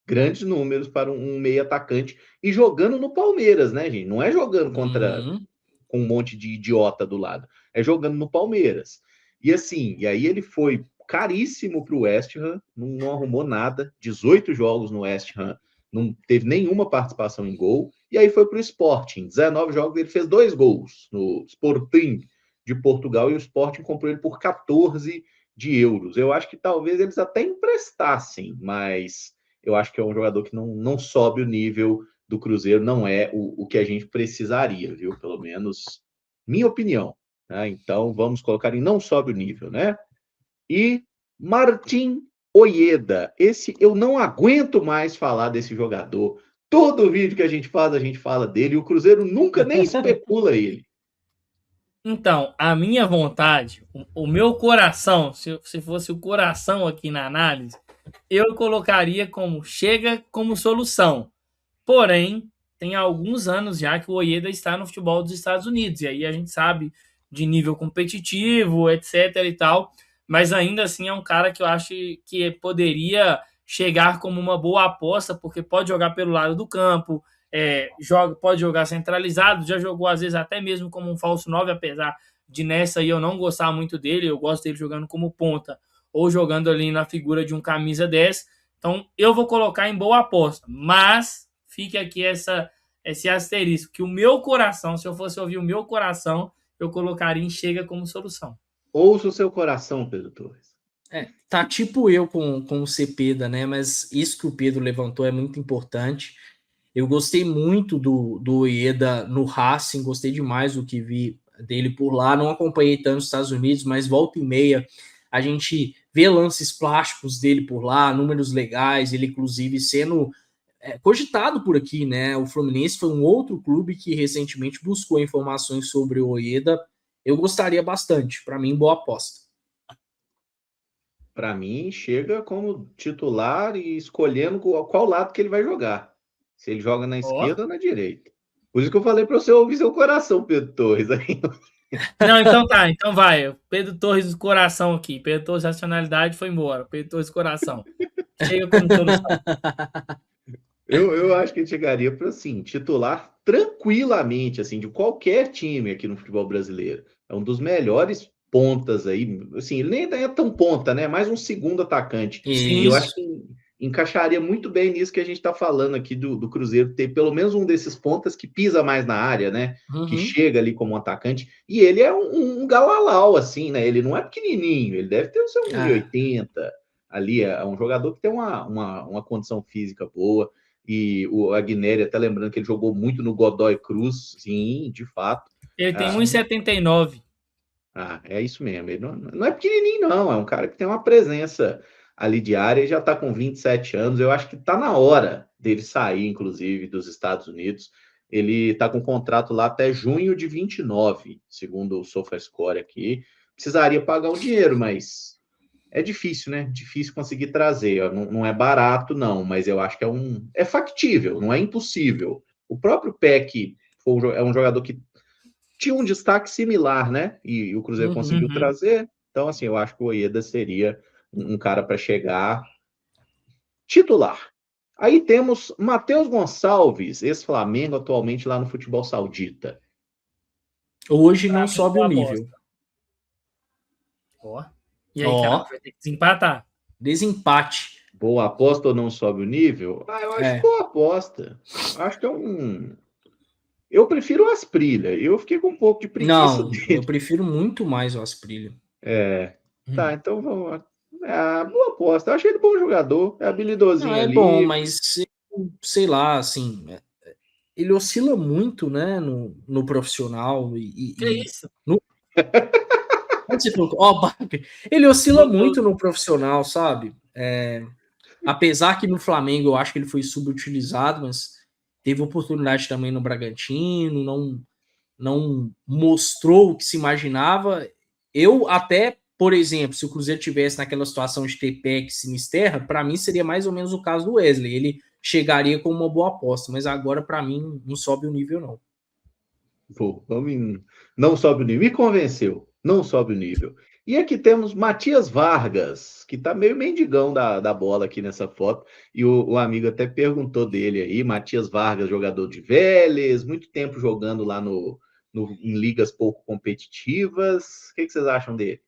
Grandes números para um meio atacante. E jogando no Palmeiras, né, gente? Não é jogando com um monte de idiota do lado. É jogando no Palmeiras. E assim, e aí ele foi caríssimo para o West Ham, não arrumou nada, 18 jogos no West Ham, não teve nenhuma participação em gol, e aí foi para o Sporting, 19 jogos, ele fez 2 gols no Sporting de Portugal, e o Sporting comprou ele por 14 de euros. Eu acho que talvez eles até emprestassem, mas eu acho que é um jogador que não sobe o nível do Cruzeiro, não é o que a gente precisaria, viu? Pelo menos minha opinião. Né? Então, vamos colocar em não sobe o nível, né? E Martin Ojeda. Esse eu não aguento mais falar desse jogador. Todo vídeo que a gente fala dele, e o Cruzeiro nunca nem especula ele. Então, a minha vontade, o meu coração, se fosse o coração aqui na análise, eu colocaria como chega como solução. Porém, tem alguns anos já que o Ojeda está no futebol dos Estados Unidos, e aí a gente sabe de nível competitivo, etc e tal, mas ainda assim é um cara que eu acho que poderia chegar como uma boa aposta, porque pode jogar pelo lado do campo, pode jogar centralizado, já jogou às vezes até mesmo como um falso 9, apesar de nessa aí eu não gostar muito dele, eu gosto dele jogando como ponta, ou jogando ali na figura de um camisa 10, então eu vou colocar em boa aposta, mas fique aqui esse asterisco, que o meu coração, se eu fosse ouvir o meu coração, eu colocaria em chega como solução. Ouça o seu coração, Pedro Torres. Tá tipo eu com o Cepeda, né? Mas isso que o Pedro levantou é muito importante. Eu gostei muito do Ojeda no Racing, gostei demais do que vi dele por lá. Não acompanhei tanto os Estados Unidos, mas volta e meia a gente vê lances plásticos dele por lá, números legais, ele inclusive sendo cogitado por aqui, né? O Fluminense foi um outro clube que recentemente buscou informações sobre o Ojeda. Eu gostaria bastante, para mim, boa aposta. Para mim, chega como titular e escolhendo qual lado que ele vai jogar. Se ele joga na esquerda ou na direita. Por isso que eu falei para você ouvir seu coração, Pedro Torres. Não, então tá, então vai. Pedro Torres do coração aqui. Pedro Torres racionalidade foi embora. Pedro Torres coração. Chega como solução. Eu acho que ele chegaria para, assim, titular tranquilamente, assim, de qualquer time aqui no futebol brasileiro. É um dos melhores pontas aí, assim, ele nem é tão ponta, né? Mais um segundo atacante. Sim. E eu acho que encaixaria muito bem nisso que a gente está falando aqui do Cruzeiro, ter pelo menos um desses pontas que pisa mais na área, né? Que chega ali como um atacante. E ele é um galalau, assim, né? Ele não é pequenininho, ele deve ter o seu 1,80 ali. É um jogador que tem uma condição física boa. E o Aguineri, até lembrando que ele jogou muito no Godoy Cruz, sim, de fato. Ele tem 1,79. É isso mesmo. Ele não é pequenininho, não. É um cara que tem uma presença ali de área e já está com 27 anos. Eu acho que está na hora dele sair, inclusive, dos Estados Unidos. Ele está com contrato lá até junho de 29, segundo o SofaScore aqui. Precisaria pagar um dinheiro, mas é difícil, né? Difícil conseguir trazer. Não é barato, não, mas eu acho que é factível, não é impossível. O próprio Peck é um jogador que tinha um destaque similar, né? E o Cruzeiro conseguiu trazer. Então, assim, eu acho que o Ojeda seria um cara para chegar titular. Aí temos Matheus Gonçalves, ex-Flamengo, atualmente lá no futebol saudita. Hoje não sobe o nível. E aí, cara, vai ter que desempatar. Desempate. Boa aposta ou não sobe o nível? Eu acho boa aposta. Acho que eu prefiro o Asprilha. Eu fiquei com um pouco de preguiça Não, dele. eu prefiro muito mais o Asprilha. Tá, então vamos lá. Boa aposta. Eu achei ele bom jogador. É habilidosinho ali. É bom, mas sei lá, assim, ele oscila muito, né, no profissional. Que isso? Onde você colocou? Ele oscila muito no profissional, sabe? Apesar que no Flamengo eu acho que ele foi subutilizado, mas teve oportunidade também no Bragantino, não mostrou o que se imaginava. Eu até, por exemplo, se o Cruzeiro tivesse naquela situação de ter Peck e Sinisterra, para mim seria mais ou menos o caso do Wesley. Ele chegaria com uma boa aposta, mas agora para mim não sobe o nível, não. Não sobe o nível. Me convenceu. Não sobe o nível. E aqui temos Matias Vargas, que tá meio mendigão da bola aqui nessa foto. E o amigo até perguntou dele aí. Matias Vargas, jogador de Vélez, muito tempo jogando lá em ligas pouco competitivas. O que vocês acham dele?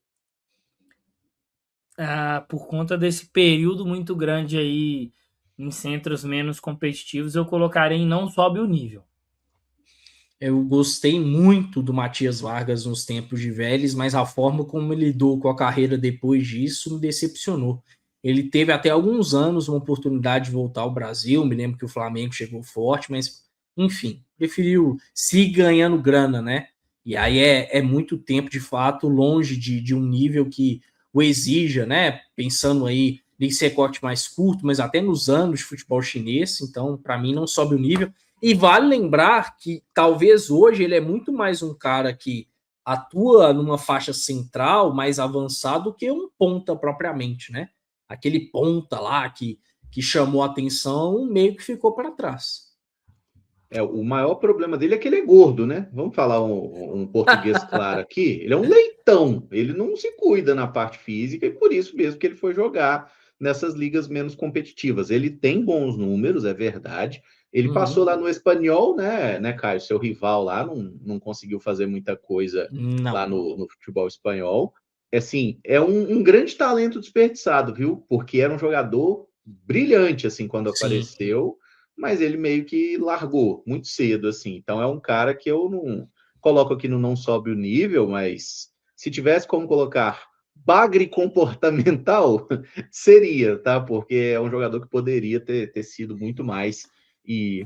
Por conta desse período muito grande aí em centros menos competitivos, eu colocaria em não sobe o nível. Eu gostei muito do Matias Vargas nos tempos de Vélez, mas a forma como ele lidou com a carreira depois disso me decepcionou. Ele teve até alguns anos uma oportunidade de voltar ao Brasil, me lembro que o Flamengo chegou forte, mas, enfim, preferiu seguir ganhando grana, né? E aí é muito tempo, de fato, longe de um nível que o exija, né? Pensando aí nesse recorte mais curto, mas até nos anos de futebol chinês, então, para mim, não sobe o nível. E vale lembrar que talvez hoje ele é muito mais um cara que atua numa faixa central mais avançada do que um ponta propriamente, né? Aquele ponta lá que chamou a atenção meio que ficou para trás. O maior problema dele é que ele é gordo, né? Vamos falar um português claro aqui. Ele é um leitão, ele não se cuida na parte física e por isso mesmo que ele foi jogar nessas ligas menos competitivas. Ele tem bons números, é verdade. Ele passou lá no Espanhol, né, Caio? Seu rival lá não conseguiu fazer muita coisa lá no futebol espanhol. Assim, é um grande talento desperdiçado, viu? Porque era um jogador brilhante, assim, quando apareceu, mas ele meio que largou muito cedo, assim. Então é um cara que eu não coloco aqui no não sobe o nível, mas se tivesse como colocar bagre comportamental, seria, tá? Porque é um jogador que poderia ter sido muito mais e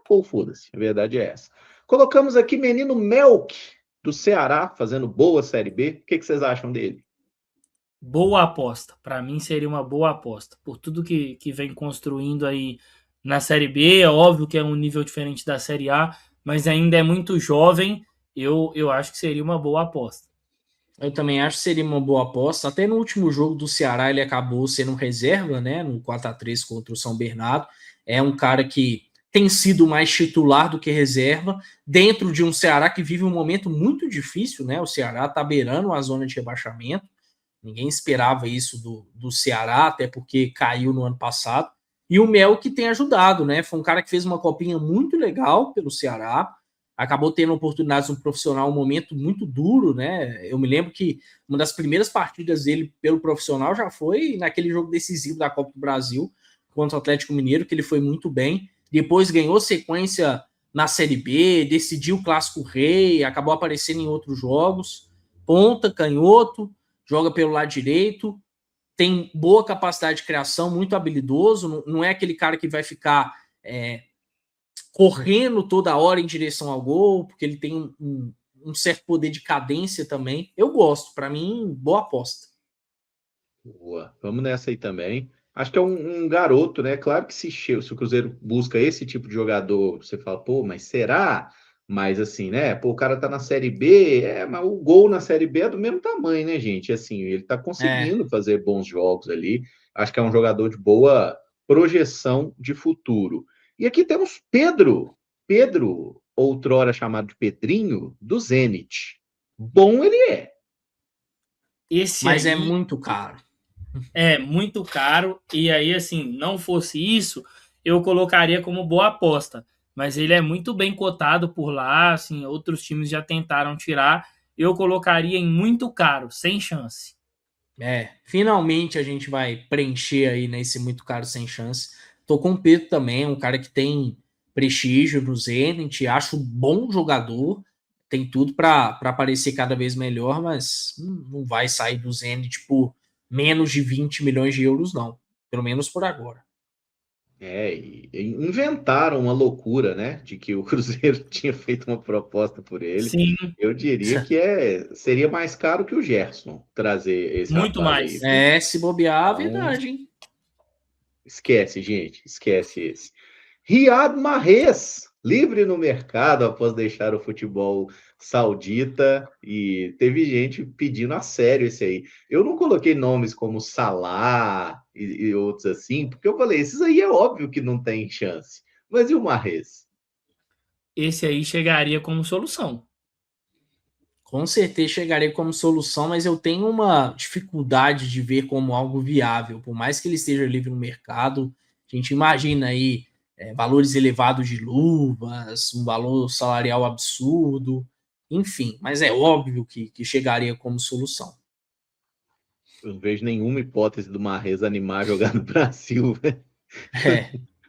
pô, foda-se, a verdade é essa. Colocamos aqui menino Melk, do Ceará, fazendo boa Série B. O que vocês acham dele? Boa aposta. Para mim seria uma boa aposta. Por tudo que vem construindo aí na Série B, é óbvio que é um nível diferente da Série A, mas ainda é muito jovem. Eu acho que seria uma boa aposta. Eu também acho que seria uma boa aposta. Até no último jogo do Ceará ele acabou sendo reserva, né? No 4-3 contra o São Bernardo. É um cara que tem sido mais titular do que reserva, dentro de um Ceará que vive um momento muito difícil, né? O Ceará está beirando a zona de rebaixamento. Ninguém esperava isso do Ceará, até porque caiu no ano passado. E o Mel que tem ajudado, né? Foi um cara que fez uma copinha muito legal pelo Ceará, acabou tendo oportunidades no profissional, um momento muito duro, né? Eu me lembro que uma das primeiras partidas dele pelo profissional já foi naquele jogo decisivo da Copa do Brasil contra o Atlético Mineiro, que ele foi muito bem. Depois ganhou sequência na Série B, decidiu o Clássico Rei, acabou aparecendo em outros jogos. Ponta, canhoto, joga pelo lado direito, tem boa capacidade de criação, muito habilidoso, não é aquele cara que vai ficar correndo toda hora em direção ao gol, porque ele tem um certo poder de cadência também. Eu gosto, para mim, boa aposta. Boa, vamos nessa aí também. Acho que é um garoto, né? Claro que se o Cruzeiro busca esse tipo de jogador, você fala, pô, mas será? Mas assim, né? Pô, o cara tá na Série B, mas o gol na Série B é do mesmo tamanho, né, gente? Assim, ele tá conseguindo fazer bons jogos ali. Acho que é um jogador de boa projeção de futuro. E aqui temos Pedro, outrora chamado de Pedrinho, do Zenit. Bom ele é. Mas é muito caro. É muito caro, e aí, assim, não fosse isso, eu colocaria como boa aposta. Mas ele é muito bem cotado por lá, assim, outros times já tentaram tirar. Eu colocaria em muito caro, sem chance. Finalmente a gente vai preencher aí nesse muito caro sem chance. Tô com o Pedro também, um cara que tem prestígio no Zenit, acho bom jogador, tem tudo para aparecer cada vez melhor, mas não vai sair do Zenit por menos de 20 milhões de euros, não. Pelo menos por agora. E inventaram uma loucura, né? De que o Cruzeiro tinha feito uma proposta por ele. Sim. Eu diria que seria mais caro que o Gerson trazer esse muito rapaz mais. aí. Se bobear, então, verdade, hein? Esquece, gente. Esquece esse. Riyad Mahrez, livre no mercado após deixar o futebol saudita, e teve gente pedindo a sério esse aí. Eu não coloquei nomes como Salah e outros assim, porque eu falei, esses aí é óbvio que não tem chance. Mas e o Mahrez? Esse aí chegaria como solução. Com certeza chegarei como solução, mas eu tenho uma dificuldade de ver como algo viável. Por mais que ele esteja livre no mercado, a gente imagina aí valores elevados de luvas, um valor salarial absurdo, enfim, mas é óbvio que chegaria como solução. Eu não vejo nenhuma hipótese do Mahrez animar a jogar no Brasil, velho.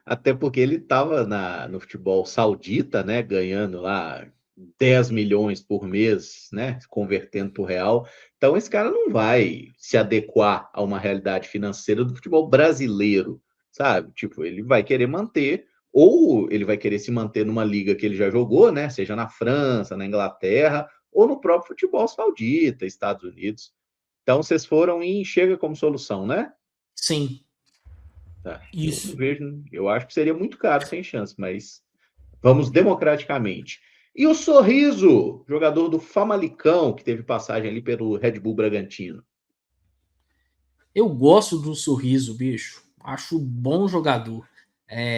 Até porque ele estava no futebol saudita, né, ganhando lá 10 milhões por mês, né, convertendo para o real. Então esse cara não vai se adequar a uma realidade financeira do futebol brasileiro, sabe? Tipo, ele vai querer manter, ou ele vai querer se manter numa liga que ele já jogou, né, seja na França, na Inglaterra, ou no próprio futebol saudita, Estados Unidos. Então vocês foram e chega como solução, né? Sim. Tá. Isso. Eu acho que seria muito caro, sem chance, mas vamos democraticamente. E o Sorriso, jogador do Famalicão, que teve passagem ali pelo Red Bull Bragantino. Eu gosto do Sorriso, bicho. Acho bom jogador.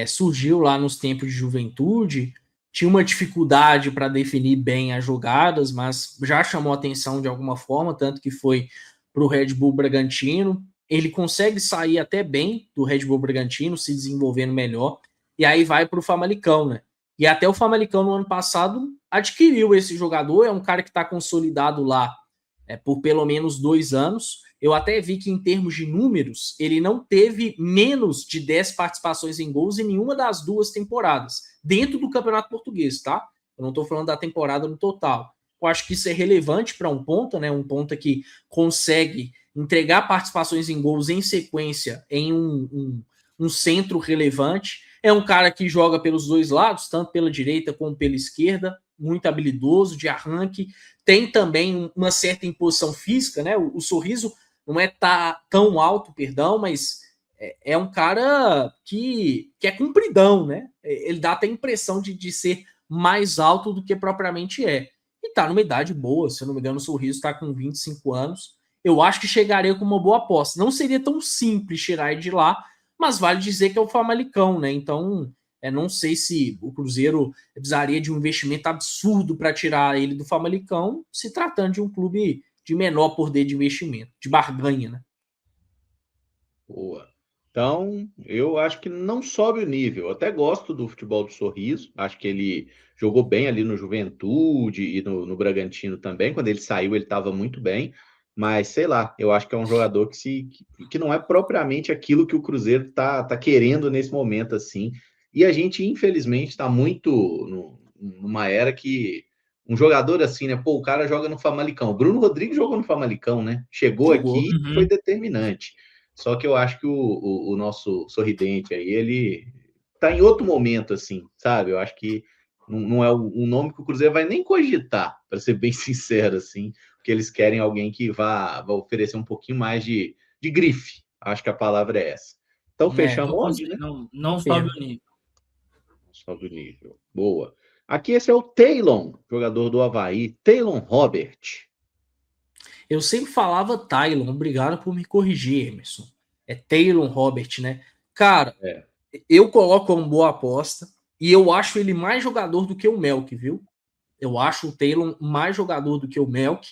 Surgiu lá nos tempos de juventude, tinha uma dificuldade para definir bem as jogadas, mas já chamou atenção de alguma forma, tanto que foi para o Red Bull Bragantino. Ele consegue sair até bem do Red Bull Bragantino, se desenvolvendo melhor, e aí vai para o Famalicão, né? E até o Famalicão no ano passado adquiriu esse jogador, é um cara que está consolidado lá por pelo menos 2 anos. Eu até vi que, em termos de números, ele não teve menos de 10 participações em gols em nenhuma das 2 temporadas, dentro do Campeonato Português, tá? Eu não estou falando da temporada no total. Eu acho que isso é relevante para um ponta, né? Um ponta que consegue entregar participações em gols em sequência em um centro relevante. É um cara que joga pelos 2 lados, tanto pela direita como pela esquerda, muito habilidoso, de arranque. Tem também uma certa imposição física, né? O Sorriso não é tão alto, perdão, mas é um cara que é compridão, né? Ele dá até a impressão de ser mais alto do que propriamente é. E tá numa idade boa, se eu não me engano, o Sorriso tá com 25 anos. Eu acho que chegaria com uma boa aposta. Não seria tão simples tirar ele de lá, mas vale dizer que é o Famalicão, né? Então, não sei se o Cruzeiro precisaria de um investimento absurdo para tirar ele do Famalicão, se tratando de um clube de menor poder de investimento, de barganha, né? Boa. Então, eu acho que não sobe o nível. Eu até gosto do futebol do Sorriso. Acho que ele jogou bem ali no Juventude e no Bragantino também. Quando ele saiu, ele estava muito bem. Mas, sei lá, eu acho que é um jogador que não é propriamente aquilo que o Cruzeiro tá querendo nesse momento, assim. E a gente, infelizmente, está muito numa era que um jogador assim, né? Pô, o cara joga no Famalicão. O Bruno Rodrigues jogou no Famalicão, né? Chegou Jogou. aqui e foi determinante. Só que eu acho que o nosso sorridente aí, ele tá em outro momento, assim, sabe? Eu acho que não é um nome que o Cruzeiro vai nem cogitar, para ser bem sincero, assim, porque eles querem alguém que vá oferecer um pouquinho mais de grife. Acho que a palavra é essa. Então, fechamos onde, né? Não sobe o nível. Sobe o nível. Boa. Aqui esse é o Taylon, jogador do Avaí, Taylon Robert. Eu sempre falava Tylon, obrigado por me corrigir, Emerson. É Taylon Robert, né? Cara, eu coloco como boa aposta e eu acho ele mais jogador do que o Melk, viu? Eu acho o Taylon mais jogador do que o Melk.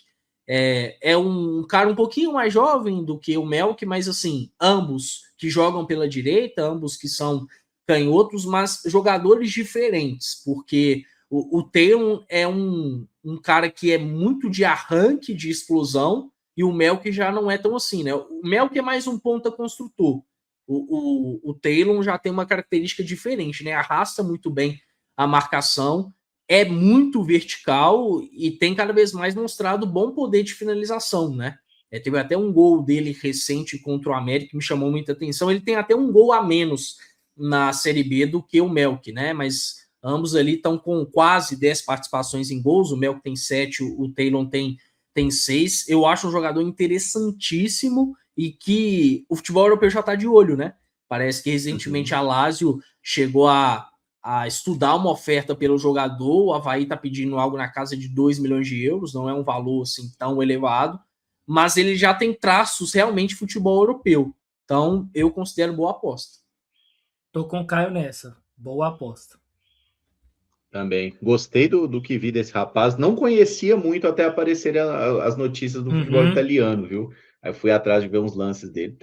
É um cara um pouquinho mais jovem do que o Melk, mas assim, ambos que jogam pela direita, ambos que são canhotos, mas jogadores diferentes, porque o Taylor é um cara que é muito de arranque, de explosão, e o Melk já não é tão assim, né? O Melk é mais um ponta construtor. O Taylor já tem uma característica diferente, né? Arrasta muito bem a marcação, é muito vertical e tem cada vez mais mostrado bom poder de finalização, né? Teve até um gol dele recente contra o América que me chamou muita atenção. Ele tem até um gol a menos na Série B do que o Melk, né? Mas ambos ali estão com quase 10 participações em gols. O Melk tem 7, o Taylor tem 6. Eu acho um jogador interessantíssimo e que o futebol europeu já está de olho, né? Parece que recentemente a Lazio chegou a estudar uma oferta pelo jogador. O Avaí está pedindo algo na casa de 2 milhões de euros, não é um valor assim tão elevado, mas ele já tem traços realmente de futebol europeu. Então, eu considero boa aposta. Tô com o Caio nessa. Boa aposta. Também. Gostei do que vi desse rapaz. Não conhecia muito até aparecerem as notícias do futebol italiano, viu? Aí fui atrás de ver uns lances dele.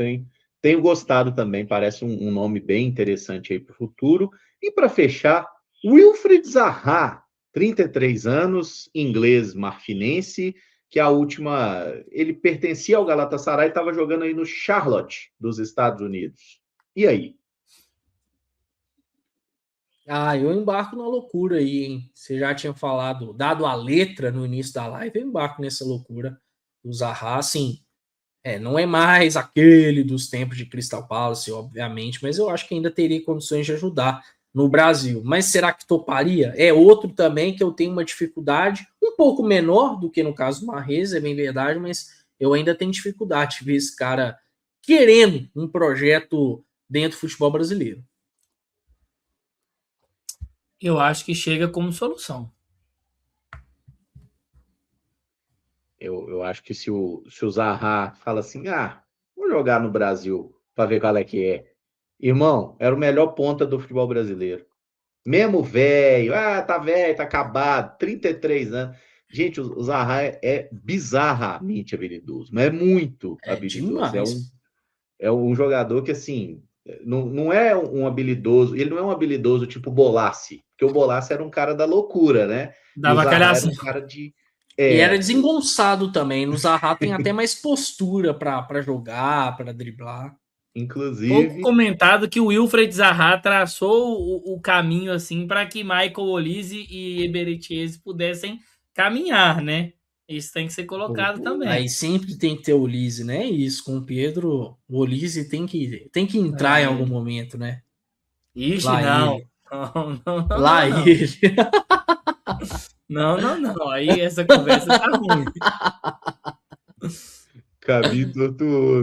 Tenho gostado também. Parece um nome bem interessante aí para o futuro. E para fechar, Wilfried Zaha, 33 anos, inglês marfinense, que a última... Ele pertencia ao Galatasaray e estava jogando aí no Charlotte, dos Estados Unidos. E aí? Eu embarco na loucura aí, hein? Você já tinha falado, dado a letra no início da live, eu embarco nessa loucura do Zaha, assim, não é mais aquele dos tempos de Crystal Palace, obviamente, mas eu acho que ainda teria condições de ajudar no Brasil. Mas será que toparia? É outro também que eu tenho uma dificuldade, um pouco menor do que no caso do Mahrez, é bem verdade, mas eu ainda tenho dificuldade de ver esse cara querendo um projeto dentro do futebol brasileiro. Eu acho que chega como solução. Eu acho que se o Zaha fala assim, vou jogar no Brasil para ver qual é que é. Irmão, era o melhor ponta do futebol brasileiro. Mesmo velho, tá velho, tá acabado, 33 anos. Gente, o Zaha é bizarramente habilidoso, mas é muito É habilidoso. demais. É um jogador que, assim, não é um habilidoso, ele não é um habilidoso tipo Bolasie, porque o Bolasie era um cara da loucura, né? E o Dava Zaha era calhação. um cara de. E era desengonçado também. No Zaha tem até mais postura para jogar, para driblar. Pouco Inclusive, comentado que o Wilfred Zaha traçou o caminho assim para que Michael Olise e Eberetiese pudessem caminhar, né? Isso tem que ser colocado Aí também. sempre tem que ter o Olise, né? Isso, com o Pedro, o Olise tem que entrar em algum É. momento, né? Ixi, Lá não. ele. Não, não, não, Lá não, não. ele. Não, não, não. Aí essa conversa tá ruim.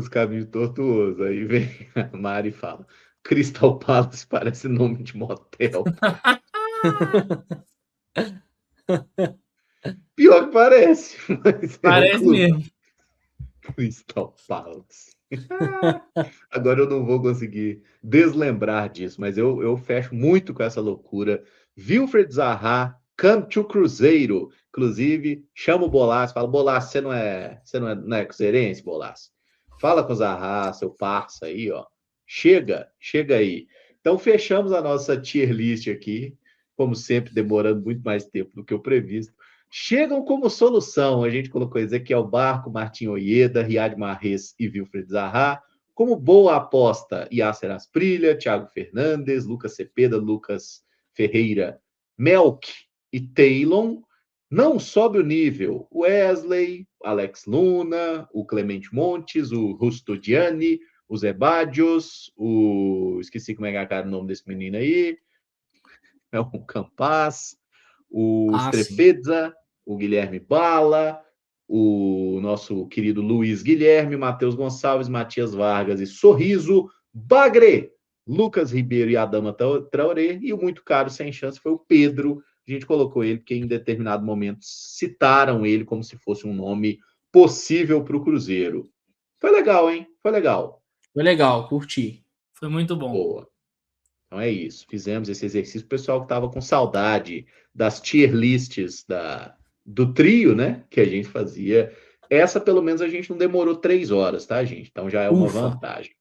caminho tortuoso. Aí vem a Mari e fala: Crystal Palace parece nome de motel. Pior que parece, mas é o Parece clube mesmo. Crystal Palace. Agora eu não vou conseguir deslembrar disso, mas eu fecho muito com essa loucura. Wilfred Zaha, come to Cruzeiro. Inclusive, chama o Bolasso, fala, Bolasso, não é cruzeirense, Bolasso? Fala com o Zaha, seu parça aí, ó. Chega aí. Então, fechamos a nossa tier list aqui, como sempre, demorando muito mais tempo do que o previsto. Chegam como solução, a gente colocou Ezequiel Barco, Martim Oieda, Riad Mahrez e Wilfred Zaha. Como boa aposta, Yasser Asprilha, Thiago Fernandes, Lucas Cepeda, Lucas Ferreira, Melk e Taylon. Não sobe o nível. Wesley, Alex Luna, o Clemente Montes, o Rustodiani, o Zebadios, esqueci como é que é o nome desse menino aí. É o Campas, o Ah, sim. Strepedza, o Guilherme Bala, o nosso querido Luiz Guilherme, Matheus Gonçalves, Matias Vargas e Sorriso, Bagre, Lucas Ribeiro e Adama Traoré, e o muito caro sem chance foi o Pedro. A gente colocou ele porque em determinado momento citaram ele como se fosse um nome possível para o Cruzeiro. Foi legal, hein? Foi legal. Foi legal, curti. Foi muito bom. Boa. Então é isso. Fizemos esse exercício. O pessoal que estava com saudade das tier lists do trio, né? Que a gente fazia. Essa, pelo menos, a gente não demorou 3 horas, tá, gente? Então já é uma Ufa. vantagem.